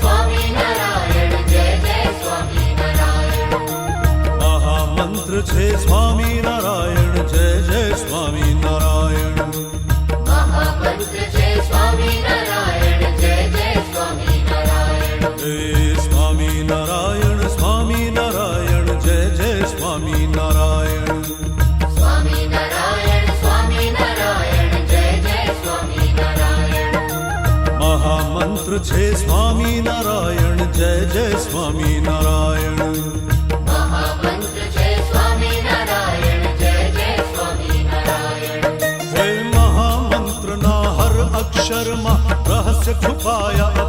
સ્વામિનારાયણ જય જય સ્વામિનારાયણ. મહામંત્ર છે સ્વામિનારાયણ જય જય સ્વામિનારાયણ. હે સ્વામિનારાયણ સ્વામિનારાયણ જય જય સ્વામિનારાયણ. સ્વામિનારાયણ સ્વામિનારાયણ જય જય સ્વામિનારાયણ. મહામંત્ર છે સ્વામિનારાયણ જય જય સ્વામિનારાયણ. મહામંત્ર છે સ્વામિનારાયણ જય જય સ્વામિનારાયણ. હે મહામંત્રના હર અક્ષરમાં રહસ્ય છુપાયા